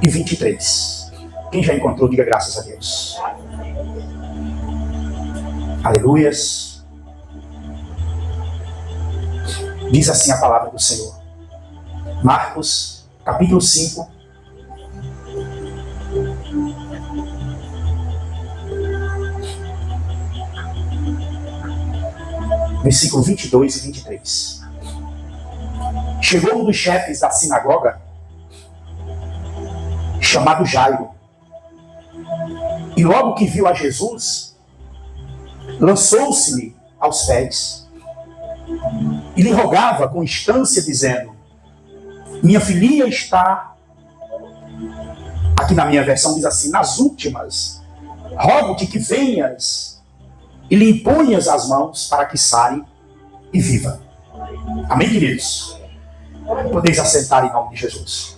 e 23. Quem já encontrou, diga graças a Deus. Aleluias. Diz assim a palavra do Senhor. Marcos, capítulo 5. Versículo 22 e 23. Chegou um dos chefes da sinagoga, chamado Jairo, e logo que viu a Jesus, lançou-se-lhe aos pés e lhe rogava com instância, dizendo: minha filhinha está, aqui na minha versão diz assim, nas últimas, rogo-te que venhas e lhe imponhas as mãos para que sare e viva. Amém, queridos? Podeis assentar em nome de Jesus.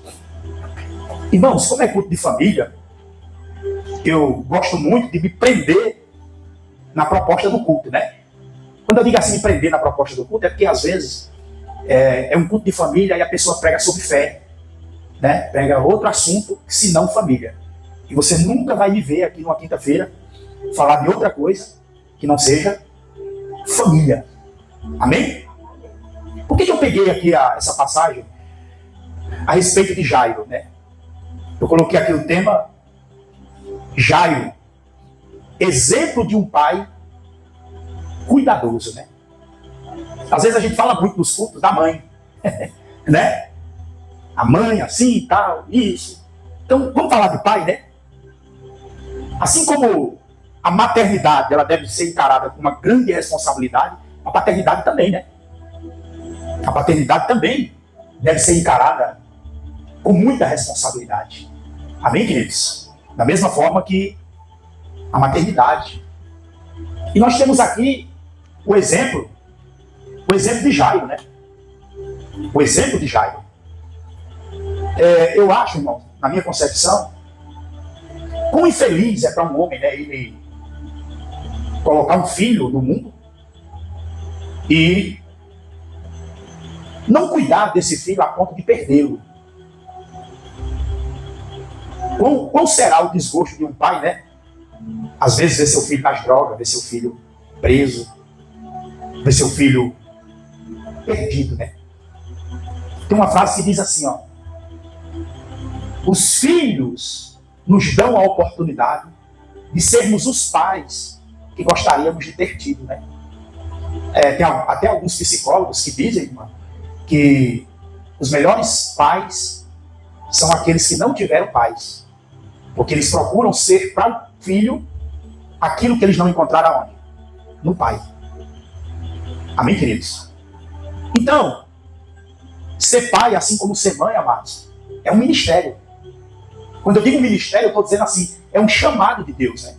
Irmãos, como é culto de família, eu gosto muito de me prender na proposta do culto, né? Quando eu digo assim, me prender na proposta do culto, é porque às vezes é um culto de família e a pessoa prega sobre fé, né? Pega outro assunto, se não família. E você nunca vai me ver aqui numa quinta-feira falar de outra coisa que não seja família. Amém? Por que eu peguei aqui essa passagem a respeito de Jairo, né? Eu coloquei aqui o tema Jairo, exemplo de um pai cuidadoso, né? Às vezes a gente fala muito nos cultos da mãe, né? A mãe assim e tal, isso. Então vamos falar de pai, né? Assim como a maternidade ela deve ser encarada com uma grande responsabilidade, a paternidade também, né? A paternidade também deve ser encarada com muita responsabilidade. Amém, queridos? Da mesma forma que a maternidade. E nós temos aqui o exemplo de Jairo, né? O exemplo de Jairo. Eu acho, irmão, na minha concepção, quão infeliz é para um homem, né, ele colocar um filho no mundo e não cuidar desse filho a ponto de perdê-lo. Qual será o desgosto de um pai, né? Às vezes ver seu filho nas drogas, ver seu filho preso, ver seu filho perdido, né? Tem uma frase que diz assim, ó: os filhos nos dão a oportunidade de sermos os pais que gostaríamos de ter tido, né? Tem até alguns psicólogos que dizem, irmão, que os melhores pais são aqueles que não tiveram pais, porque eles procuram ser para o filho aquilo que eles não encontraram aonde? No pai. Amém, queridos? Então, ser pai, assim como ser mãe, amados, é um ministério. Quando eu digo ministério, eu estou dizendo assim, é um chamado de Deus, né?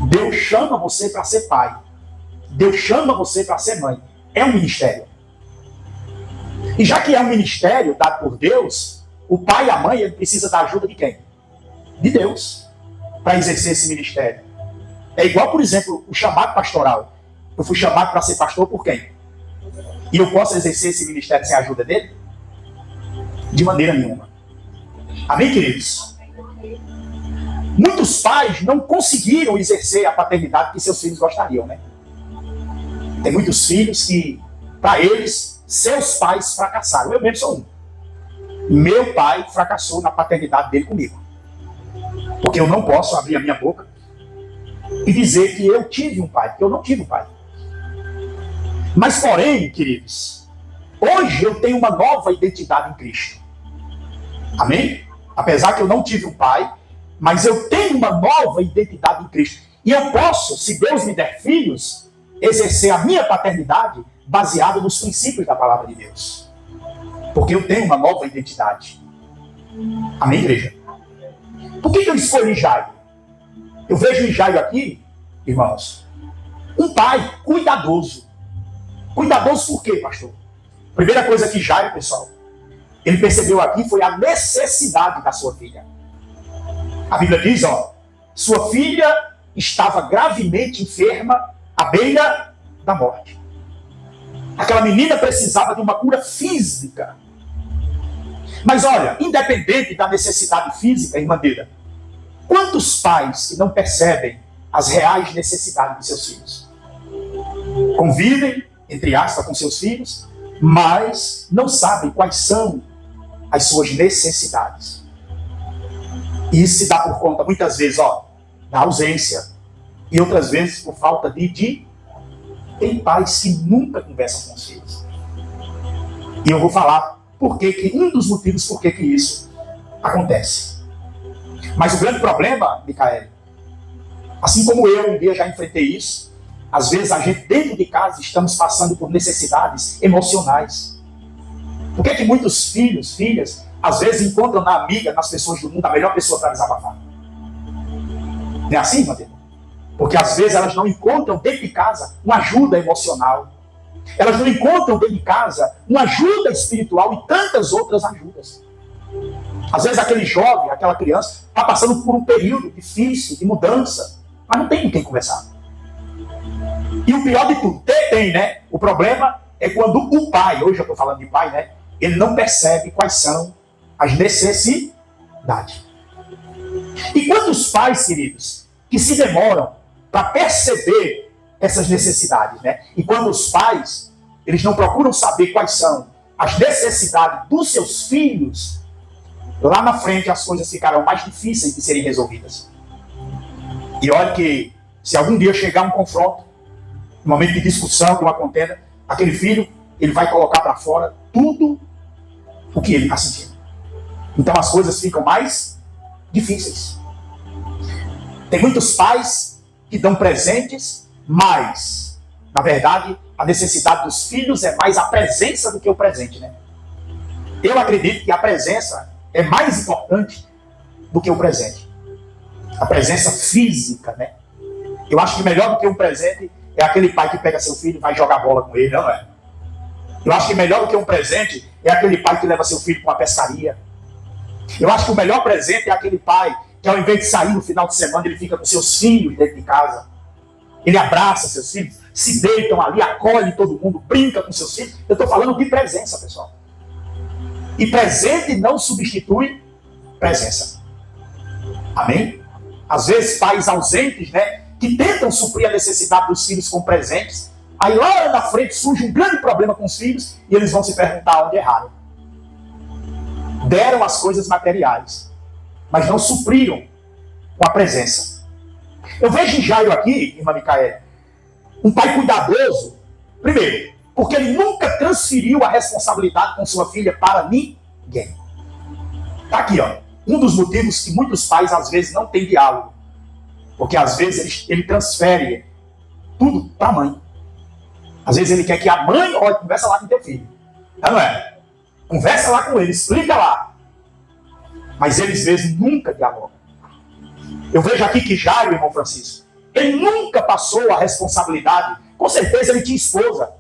Deus chama você para ser pai. Deus chama você para ser mãe. É um ministério. E já que é um ministério dado por Deus, o pai e a mãe ele precisa da ajuda de quem? De Deus, para exercer esse ministério. É igual, por exemplo, o chamado pastoral. Eu fui chamado para ser pastor por quem? E eu posso exercer esse ministério sem a ajuda dele? De maneira nenhuma. Amém, queridos? Muitos pais não conseguiram exercer a paternidade que seus filhos gostariam, né? Tem muitos filhos que, para eles, seus pais fracassaram. Eu mesmo sou um. Meu pai fracassou na paternidade dele comigo. Porque eu não posso abrir a minha boca e dizer que eu tive um pai, porque eu não tive um pai. Mas, porém, queridos, hoje eu tenho uma nova identidade em Cristo. Amém? Apesar que eu não tive um pai, mas eu tenho uma nova identidade em Cristo. E eu posso, se Deus me der filhos, exercer a minha paternidade baseada nos princípios da palavra de Deus. Porque eu tenho uma nova identidade. Amém, igreja? Por que eu escolhi Jairo? Eu vejo em Jairo aqui, irmãos, um pai cuidadoso. Cuidadoso por quê, pastor? Primeira coisa que Jairo, pessoal, ele percebeu aqui foi a necessidade da sua filha. A Bíblia diz, ó, sua filha estava gravemente enferma à beira da morte. Aquela menina precisava de uma cura física. Mas olha, independente da necessidade física, irmã Deida, quantos pais que não percebem as reais necessidades de seus filhos? Convivem, entre aspas, com seus filhos, mas não sabem quais são as suas necessidades. E isso se dá por conta, muitas vezes, da ausência, e outras vezes por falta de... Tem pais que nunca conversam com os filhos. E eu vou falar um dos motivos por que isso acontece. Mas o grande problema, Micael, assim como eu um dia já enfrentei isso, às vezes a gente dentro de casa estamos passando por necessidades emocionais. Por que muitos filhos, filhas, às vezes encontram na amiga, nas pessoas do mundo, a melhor pessoa para desabafar? Não é assim, Matheus? Porque às vezes elas não encontram dentro de casa uma ajuda emocional. Elas não encontram dentro de casa uma ajuda espiritual e tantas outras ajudas. Às vezes aquele jovem, aquela criança, está passando por um período difícil, de mudança, mas não tem com quem conversar. E o pior de tudo, tem, né? O problema é quando o pai, hoje eu estou falando de pai, né? Ele não percebe quais são as necessidades. E quantos pais, queridos, que se demoram para perceber essas necessidades, né? E quando os pais, eles não procuram saber quais são as necessidades dos seus filhos, lá na frente as coisas ficarão mais difíceis de serem resolvidas. E olha que, se algum dia chegar um confronto, um momento de discussão, de uma contenda, aquele filho, ele vai colocar para fora tudo o que ele está sentindo. Então as coisas ficam mais difíceis. Tem muitos pais que dão presentes, mas, na verdade, a necessidade dos filhos é mais a presença do que o presente, né? Eu acredito que a presença é mais importante do que o presente. A presença física, né? Eu acho que melhor do que um presente é aquele pai que pega seu filho e vai jogar bola com ele, não é? Eu acho que melhor do que um presente é aquele pai que leva seu filho para uma pescaria. Eu acho que o melhor presente é aquele pai que, ao invés de sair no final de semana, ele fica com seus filhos dentro de casa. Ele abraça seus filhos, se deitam ali, acolhe todo mundo, brinca com seus filhos. Eu estou falando de presença, pessoal. E presente não substitui presença. Amém? Às vezes, pais ausentes, né, que tentam suprir a necessidade dos filhos com presentes, aí lá na frente surge um grande problema com os filhos e eles vão se perguntar onde erraram. Deram as coisas materiais, mas não supriram com a presença. Eu vejo em Jairo aqui, irmã Micael, um pai cuidadoso, primeiro, porque ele nunca transferiu a responsabilidade com sua filha para ninguém. Está aqui, um dos motivos que muitos pais às vezes não têm diálogo. Porque às vezes ele transfere tudo para a mãe. Às vezes ele quer que a mãe, conversa lá com teu filho. Não é? Conversa lá com ele, explica lá. Mas eles mesmos nunca dialogam. Eu vejo aqui que Jairo, irmão Francisco, ele nunca passou a responsabilidade. Com certeza ele tinha esposa.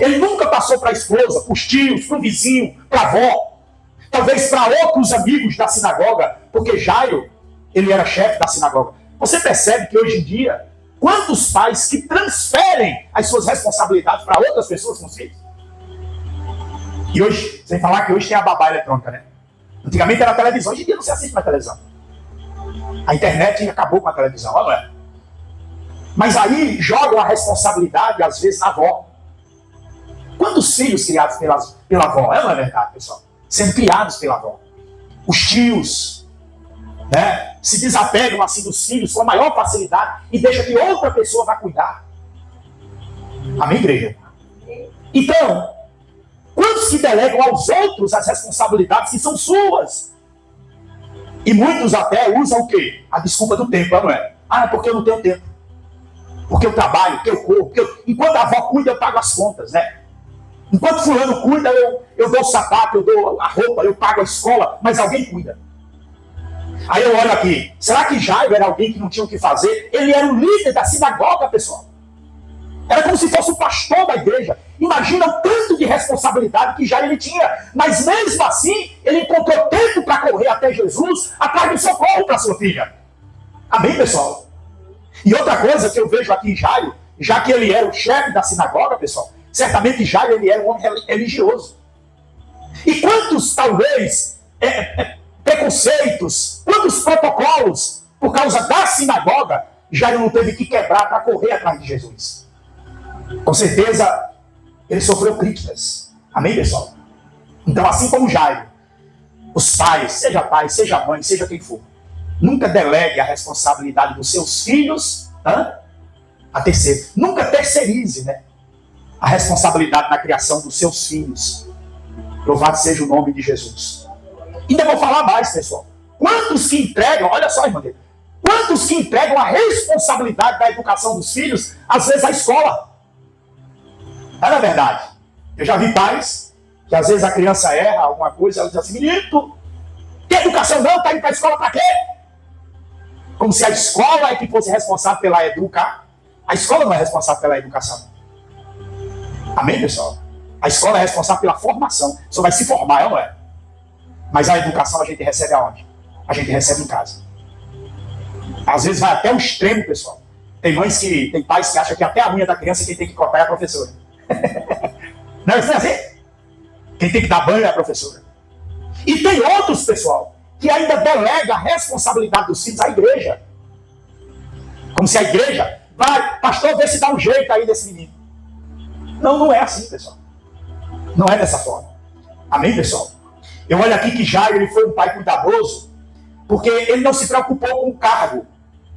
Ele nunca passou para a esposa, para os tios, para o vizinho, para a avó. Talvez para outros amigos da sinagoga. Porque Jairo, ele era chefe da sinagoga. Você percebe que hoje em dia, quantos pais que transferem as suas responsabilidades para outras pessoas com os filhos? E hoje, sem falar que hoje tem a babá eletrônica, né? Antigamente era a televisão, hoje em dia não se assiste mais televisão. A internet acabou com a televisão, não é? Mas aí jogam a responsabilidade, às vezes, na avó. Quantos filhos criados pela avó? Não é verdade, pessoal? Sendo criados pela avó. Os tios, né, se desapegam assim dos filhos com a maior facilidade e deixam que outra pessoa vá cuidar. Amém, igreja? Então, quantos que delegam aos outros as responsabilidades que são suas? E muitos até usam o quê? A desculpa do tempo, não é? É porque eu não tenho tempo. Porque eu trabalho, porque eu corro. Enquanto a avó cuida, eu pago as contas, né? Enquanto fulano cuida, eu dou o sapato, eu dou a roupa, eu pago a escola, mas alguém cuida. Aí eu olho aqui, será que Jairo era alguém que não tinha o que fazer? Ele era o líder da sinagoga, pessoal. Era como se fosse o pastor da igreja. Imagina o tanto de responsabilidade que Jairo ele tinha. Mas mesmo assim, ele encontrou tempo para correr até Jesus, atrás do socorro para sua filha. Amém, pessoal? E outra coisa que eu vejo aqui em Jairo, já que ele era o chefe da sinagoga, pessoal, certamente Jairo ele era um homem religioso. E quantos, talvez, preconceitos, quantos protocolos, por causa da sinagoga, Jairo não teve que quebrar para correr atrás de Jesus. Com certeza, ele sofreu críticas. Amém, pessoal? Então, assim como Jairo, os pais, seja mãe, seja quem for, nunca delegue a responsabilidade dos seus filhos a terceiro. Nunca terceirize, né, a responsabilidade na criação dos seus filhos. Louvado seja o nome de Jesus. Ainda vou falar mais, pessoal. Quantos que entregam, olha só, irmão dele, quantos que entregam a responsabilidade da educação dos filhos, às vezes, à escola? Não é verdade? Eu já vi pais que às vezes a criança erra alguma coisa, ela diz assim: menino, tem educação não? Tá indo para a escola para quê? Como se a escola é que fosse responsável pela educar. A escola não é responsável pela educação. Amém, pessoal? A escola é responsável pela formação. Só vai se formar, não é? Mas a educação a gente recebe aonde? A gente recebe em casa. Às vezes vai até o extremo, pessoal. Tem pais que acham que até a unha da criança quem tem que cortar é a professora. Não é assim? Quem tem que dar banho é a professora. E tem outros, pessoal, que ainda delega a responsabilidade dos filhos à igreja. Como se a igreja vai, pastor, vê se dá um jeito aí desse menino. Não, não é assim, pessoal. Não é dessa forma. Amém, pessoal? Eu olho aqui que Jairo, ele foi um pai cuidadoso, porque ele não se preocupou com o cargo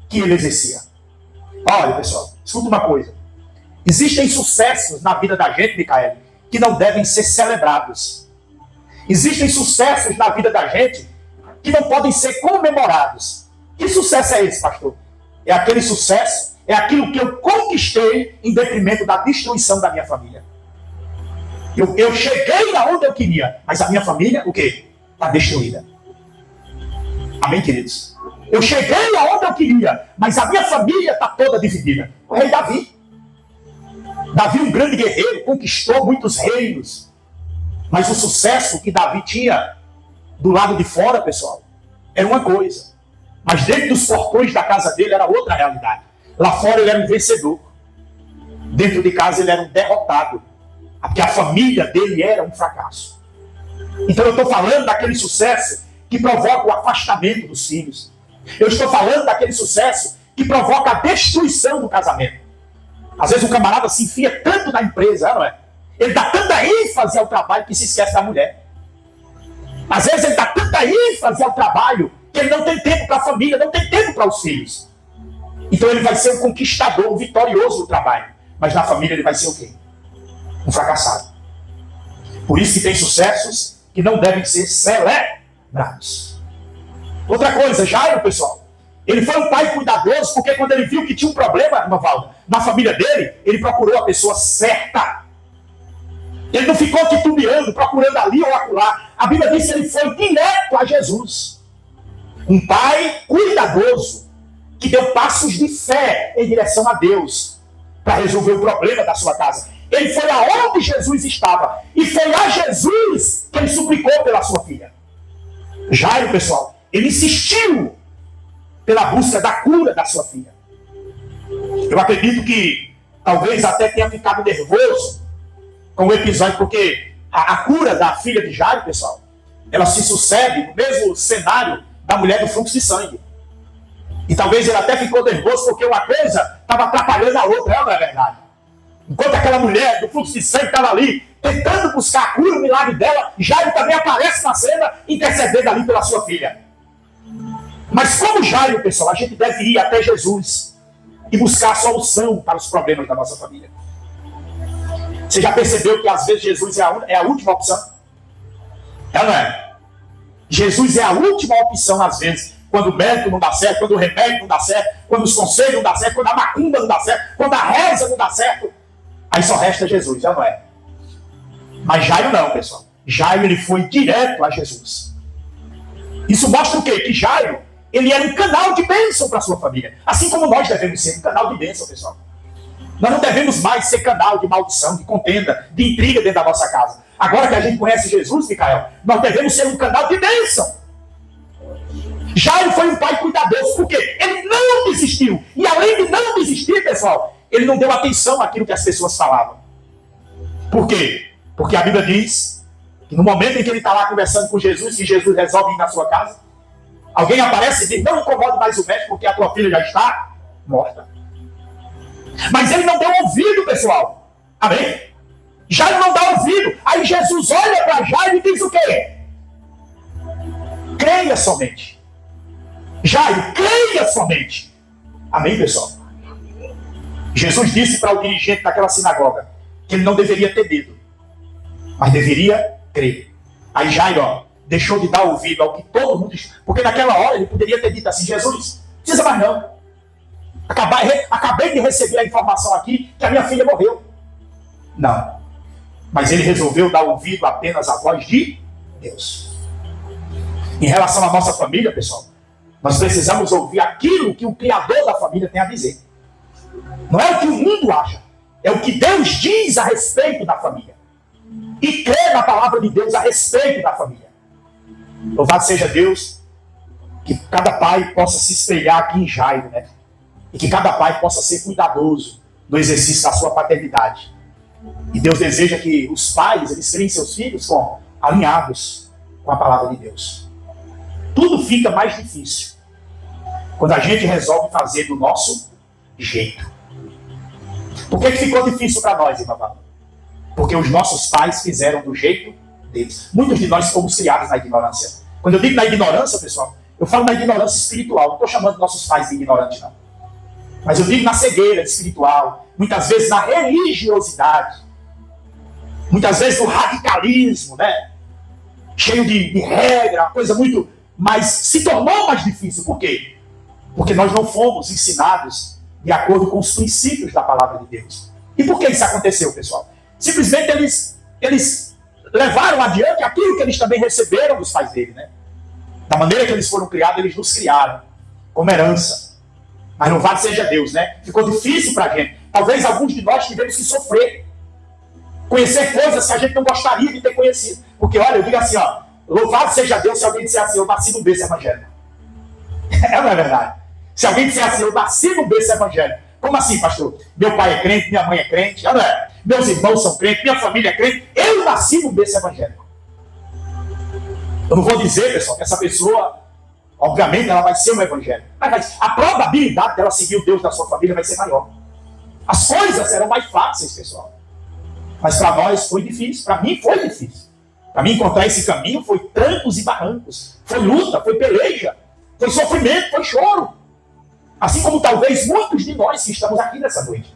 que ele exercia. Olha, pessoal, escuta uma coisa. Existem sucessos na vida da gente, Micael, que não devem ser celebrados. Existem sucessos na vida da gente que não podem ser comemorados. Que sucesso é esse, pastor? É aquele sucesso, é aquilo que eu conquistei em detrimento da destruição da minha família. Eu cheguei aonde eu queria, mas a minha família, o quê? Está destruída. Amém, queridos? Eu cheguei aonde eu queria, mas a minha família está toda dividida. O rei Davi. Davi, um grande guerreiro, conquistou muitos reinos. Mas o sucesso que Davi tinha do lado de fora, pessoal, era uma coisa. Mas dentro dos portões da casa dele era outra realidade. Lá fora ele era um vencedor. Dentro de casa ele era um derrotado. Porque a família dele era um fracasso. Então eu estou falando daquele sucesso que provoca o afastamento dos filhos. Eu estou falando daquele sucesso que provoca a destruição do casamento. Às vezes o camarada se enfia tanto na empresa, não é? Ele dá tanta ênfase ao trabalho que se esquece da mulher. Às vezes ele dá tanta ênfase ao trabalho que ele não tem tempo para a família, não tem tempo para os filhos. Então ele vai ser um conquistador, um vitorioso no trabalho. Mas na família ele vai ser o quê? Um fracassado. Por isso que tem sucessos que não devem ser celebrados. Outra coisa, Jairo, pessoal, ele foi um pai cuidadoso, porque quando ele viu que tinha um problema, Valdo, na família dele, ele procurou a pessoa certa. Ele não ficou titubeando, procurando ali ou acolá. A Bíblia diz que ele foi direto a Jesus. Um pai cuidadoso, que deu passos de fé em direção a Deus, para resolver o problema da sua casa. Ele foi aonde Jesus estava, e foi a Jesus que ele suplicou pela sua filha. Jairo, pessoal, ele insistiu pela busca da cura da sua filha. Eu acredito que talvez até tenha ficado nervoso com o episódio, porque a cura da filha de Jairo, pessoal, ela se sucede no mesmo cenário da mulher do fluxo de sangue. E talvez ele até ficou nervoso porque uma coisa estava atrapalhando a outra, não é verdade? Enquanto aquela mulher do fluxo de sangue estava ali tentando buscar a cura, o milagre dela, Jairo também aparece na cena intercedendo ali pela sua filha. Mas como Jairo, pessoal, a gente deve ir até Jesus e buscar a solução para os problemas da nossa família. Você já percebeu que às vezes Jesus é a última opção? É, não é? Jesus é a última opção às vezes. Quando o médico não dá certo, quando o remédio não dá certo, quando os conselhos não dá certo, quando a macumba não dá certo, quando a reza não dá certo. Aí só resta Jesus, já não é? Mas Jairo não, pessoal. Jairo, ele foi direto a Jesus. Isso mostra o quê? Que Jairo, ele era um canal de bênção para a sua família. Assim como nós devemos ser um canal de bênção, pessoal. Nós não devemos mais ser canal de maldição, de contenda, de intriga dentro da nossa casa. Agora que a gente conhece Jesus, Micael, nós devemos ser um canal de bênção. Jairo foi um pai cuidadoso, porque ele não desistiu. E além de não desistir, pessoal, ele não deu atenção àquilo que as pessoas falavam. Por quê? Porque a Bíblia diz Que no momento em que ele está lá conversando com Jesus, que Jesus resolve ir na sua casa, alguém aparece e diz, não incomode mais o médico, porque a tua filha já está morta. Mas ele não deu ouvido, pessoal. Amém? Jairo não dá ouvido. Aí Jesus olha para Jairo e diz o quê? Creia somente. Jairo, creia somente. Amém, pessoal? Jesus disse para o dirigente daquela sinagoga que ele não deveria ter medo, mas deveria crer. Aí Jairo, deixou de dar ouvido ao que todo mundo... Porque naquela hora ele poderia ter dito assim, Jesus, não precisa mais não. Acabei de receber a informação aqui que a minha filha morreu. Não. Mas ele resolveu dar ouvido apenas à voz de Deus. Em relação à nossa família, pessoal, nós precisamos ouvir aquilo que o Criador da família tem a dizer. Não é o que o mundo acha, é o que Deus diz a respeito da família. E crer na palavra de Deus a respeito da família. Louvado seja Deus, que cada pai possa se espelhar aqui em Jairo, né? E que cada pai possa ser cuidadoso no exercício da sua paternidade. E Deus deseja que os pais, eles criem seus filhos alinhados com a palavra de Deus. Tudo fica mais difícil quando a gente resolve fazer do nosso jeito. Por que ficou difícil para nós, irmão? Porque os nossos pais fizeram do jeito deles. Muitos de nós fomos criados na ignorância. Quando eu digo na ignorância, pessoal, eu falo na ignorância espiritual. Não estou chamando nossos pais de ignorantes, não. Mas eu digo na cegueira espiritual. Muitas vezes na religiosidade. Muitas vezes no radicalismo, né? Cheio de regra, uma coisa muito... Mas se tornou mais difícil. Por quê? Porque nós não fomos ensinados de acordo com os princípios da palavra de Deus. E por que isso aconteceu, pessoal? Simplesmente eles levaram adiante aquilo que eles também receberam dos pais dele, né? Da maneira que eles foram criados, eles nos criaram como herança. Mas louvado seja Deus, né? Ficou difícil pra gente. Talvez alguns de nós tivemos que sofrer. Conhecer coisas que a gente não gostaria de ter conhecido. Porque, olha, eu digo assim, ó, louvado seja Deus se alguém disser assim, eu nasci no berço evangélico. É, não é verdade? Se alguém disser assim, eu nasci no berço evangélico. Como assim, pastor? Meu pai é crente, minha mãe é crente, não é? Meus irmãos são crentes, minha família é crente. Eu nasci no berço evangélico. Eu não vou dizer, pessoal, que essa pessoa, obviamente, ela vai ser um evangélico. Mas a probabilidade dela seguir o Deus da sua família vai ser maior. As coisas serão mais fáceis, pessoal. Mas para nós foi difícil. Para mim foi difícil. Para mim encontrar esse caminho foi trancos e barrancos. Foi luta, foi peleja. Foi sofrimento, foi choro. Assim como talvez muitos de nós que estamos aqui nessa noite.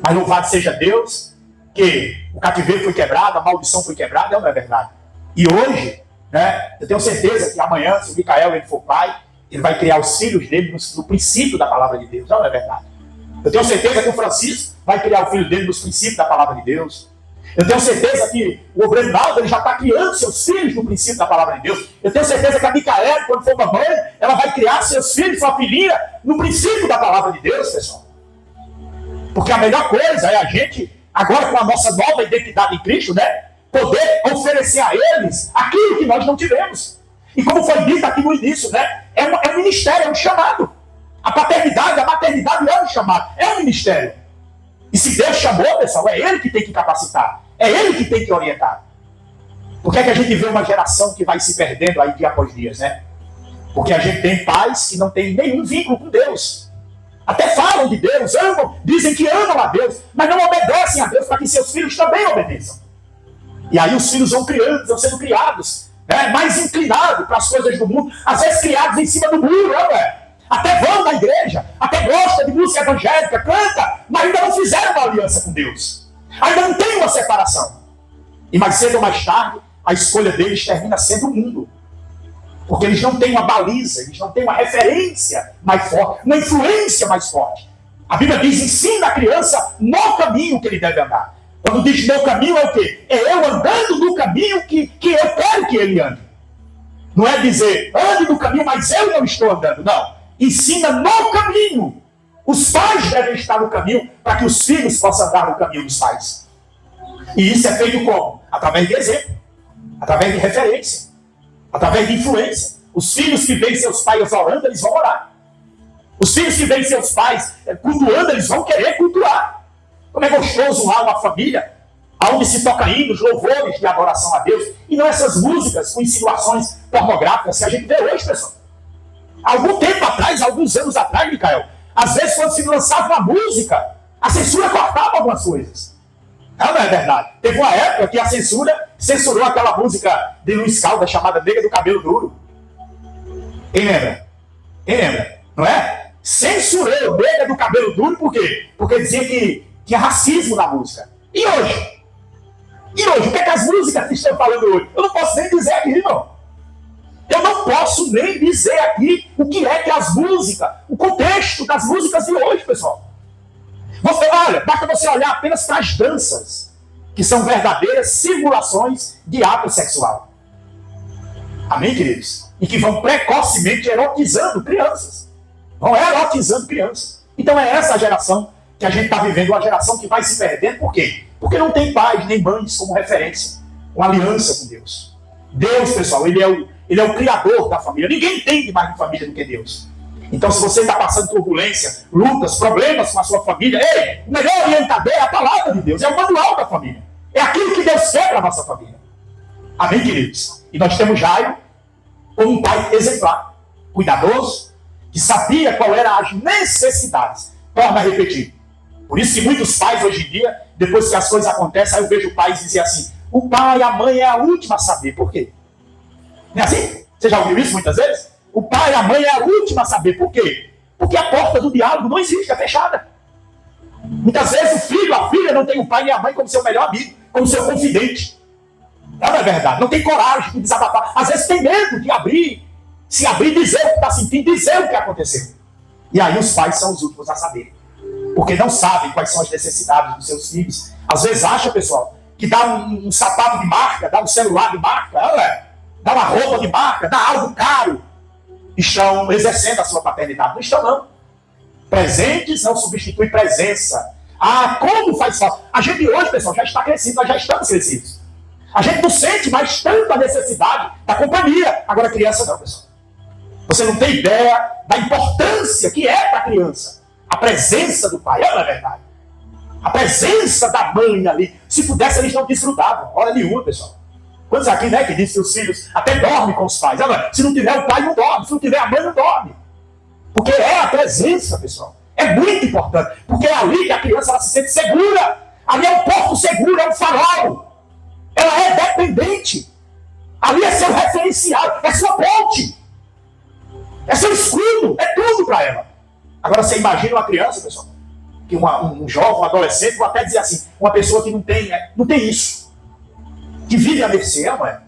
Mas louvado seja Deus que o cativeiro foi quebrado, a maldição foi quebrada, não é verdade? E hoje, né, eu tenho certeza que amanhã, se o Micael ele for pai, ele vai criar os filhos dele no princípio da palavra de Deus, não é verdade? Eu tenho certeza que o Francisco vai criar o filho dele nos princípios da palavra de Deus. Eu tenho certeza que o obreiro Naldo, ele já está criando seus filhos no princípio da palavra de Deus. Eu tenho certeza que a Micaela, quando for mamãe, ela vai criar seus filhos, sua filhinha, no princípio da palavra de Deus, pessoal. Porque a melhor coisa é a gente, agora com a nossa nova identidade em Cristo, né, poder oferecer a eles aquilo que nós não tivemos. E como foi dito aqui no início, né, é um ministério, é um chamado. A paternidade, a maternidade é um chamado, é um ministério. E se Deus chamou, pessoal, é Ele que tem que capacitar. É Ele que tem que orientar. Por que é que a gente vê uma geração que vai se perdendo aí dia após dia, né? Porque a gente tem pais que não têm nenhum vínculo com Deus. Até falam de Deus, amam, dizem que amam a Deus, mas não obedecem a Deus para que seus filhos também obedeçam. E aí os filhos vão sendo criados, né, mais inclinados para as coisas do mundo, às vezes criados em cima do muro, não é? Até vão na igreja, até gostam de música evangélica, canta, mas ainda não fizeram uma aliança com Deus. Ainda não tem uma separação. E mais cedo ou mais tarde, a escolha deles termina sendo o mundo. Porque eles não têm uma baliza, eles não têm uma referência mais forte, uma influência mais forte. A Bíblia diz, ensina a criança no caminho que ele deve andar. Quando diz no caminho é o quê? É eu andando no caminho que eu quero que ele ande. Não é dizer, ande no caminho, mas eu não estou andando. Não. Ensina no caminho. Os pais devem estar no caminho para que os filhos possam andar no caminho dos pais. E isso é feito como? Através de exemplo, através de referência, através de influência. Os filhos que veem seus pais orando, eles vão orar. Os filhos que veem seus pais cultuando, eles vão querer cultuar. Como é gostoso lá uma família onde se toca hinos, louvores de adoração a Deus. E não essas músicas com insinuações pornográficas que a gente vê hoje, pessoal. Algum tempo atrás, alguns anos atrás, Micael, às vezes quando se lançava uma música, a censura cortava algumas coisas. Não é verdade? Teve uma época que a censura censurou aquela música de Luiz Caldas chamada Nega do Cabelo Duro. Quem lembra? Quem lembra? Não é? Censurou Nega do Cabelo Duro por quê? Porque dizia que tinha racismo na música. E hoje? E hoje? O que é que as músicas estão falando hoje? Eu não posso nem dizer aqui, irmão. Eu não posso nem dizer aqui o que é que as músicas, o contexto das músicas de hoje, pessoal. Olha, basta você olhar apenas para as danças, que são verdadeiras simulações de ato sexual. Amém, queridos? E que vão precocemente erotizando crianças. Vão erotizando crianças. Então é essa a geração que a gente está vivendo, uma geração que vai se perdendo. Por quê? Porque não tem pais nem mães como referência, uma aliança com Deus. Deus, pessoal, ele é o criador da família. Ninguém entende mais de família do que Deus. Então, se você está passando turbulência, lutas, problemas com a sua família, ei, o melhor orientador é a palavra de Deus, é o manual da família. É aquilo que Deus quer para a nossa família. Amém, queridos? E nós temos Jairo como um pai exemplar, cuidadoso, que sabia qual eram as necessidades. Torna a repetir. Por isso que muitos pais hoje em dia, depois que as coisas acontecem, aí eu vejo pais dizer assim, o pai e a mãe é a última a saber. Por quê? Não é assim? Você já ouviu isso muitas vezes? O pai e a mãe é a última a saber. Por quê? Porque a porta do diálogo não existe, é fechada. Muitas vezes o filho, a filha não tem o pai e a mãe como seu melhor amigo, como seu confidente. Não é verdade? Não tem coragem de desabafar. Às vezes tem medo de abrir, se abrir, dizer o que está sentindo, dizer o que aconteceu. E aí os pais são os últimos a saber. Porque não sabem quais são as necessidades dos seus filhos. Às vezes acha, pessoal, que dá um sapato de marca, dá um celular de marca, dá uma roupa de marca, dá algo caro. Estão exercendo a sua paternidade. Não estão, não. Presentes não substitui presença. Ah, como faz falta? A gente hoje, pessoal, já está crescido, nós já estamos crescidos. A gente não sente mais tanto a necessidade da companhia. Agora, criança não, pessoal. Você não tem ideia da importância que é para a criança a presença do pai. É verdade. A presença da mãe ali. Se pudesse, eles não desfrutavam. Hora nenhuma, pessoal. Quantos aqui, né, que dizem que os filhos até dormem com os pais? Se não tiver o pai, não dorme. Se não tiver a mãe, não dorme. Porque é a presença, pessoal. É muito importante. Porque é ali que a criança ela se sente segura. Ali é um porto seguro, é um farol. Ela é dependente. Ali é seu referencial, é sua ponte. É seu escudo, é tudo para ela. Agora você imagina uma criança, pessoal, que um jovem, um adolescente, vou até dizer assim, uma pessoa que não tem isso. Que vive à mercê, não é?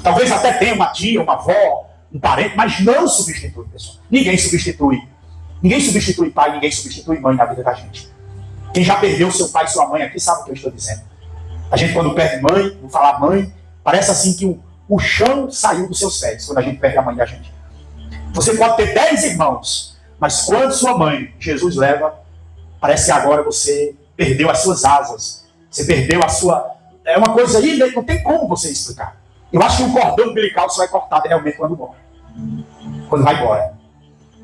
Talvez até tenha uma tia, uma avó, um parente, mas não substitui, pessoal. Ninguém substitui. Ninguém substitui pai, ninguém substitui mãe na vida da gente. Quem já perdeu seu pai e sua mãe aqui sabe o que eu estou dizendo. A gente quando perde mãe, vou falar mãe, parece assim que o chão saiu dos seus pés quando a gente perde a mãe da gente. Você pode ter 10 irmãos, mas quando sua mãe, Jesus leva, parece que agora você perdeu as suas asas. Você perdeu a sua... É uma coisa aí, não tem como você explicar. Eu acho que o cordão umbilical só é cortado realmente quando morre. Quando vai embora.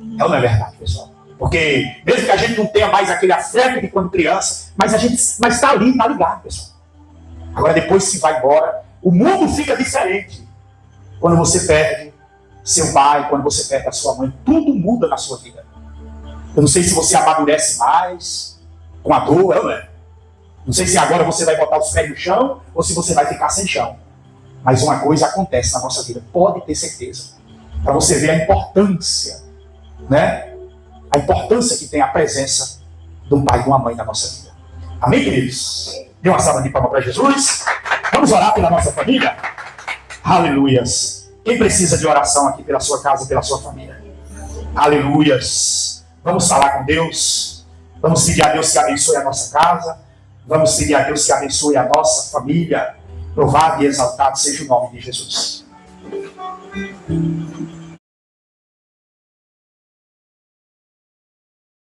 Não é verdade, pessoal. Porque mesmo que a gente não tenha mais aquele afeto de quando criança, mas está ali, está ligado, pessoal. Agora depois que vai embora, o mundo fica diferente. Quando você perde seu pai, quando você perde a sua mãe, tudo muda na sua vida. Eu não sei se você amadurece mais com a dor, não é? Não sei se agora você vai botar os pés no chão ou se você vai ficar sem chão. Mas uma coisa acontece na nossa vida, pode ter certeza. Para você ver a importância, né? A importância que tem a presença de um pai e de uma mãe na nossa vida. Amém, queridos? Dê uma salva de palmas para Jesus. Vamos orar pela nossa família? Aleluias. Quem precisa de oração aqui pela sua casa, pela sua família? Aleluias. Vamos falar com Deus. Vamos pedir a Deus que abençoe a nossa casa. Vamos pedir a Deus que abençoe a nossa família. Louvado e exaltado seja o nome de Jesus.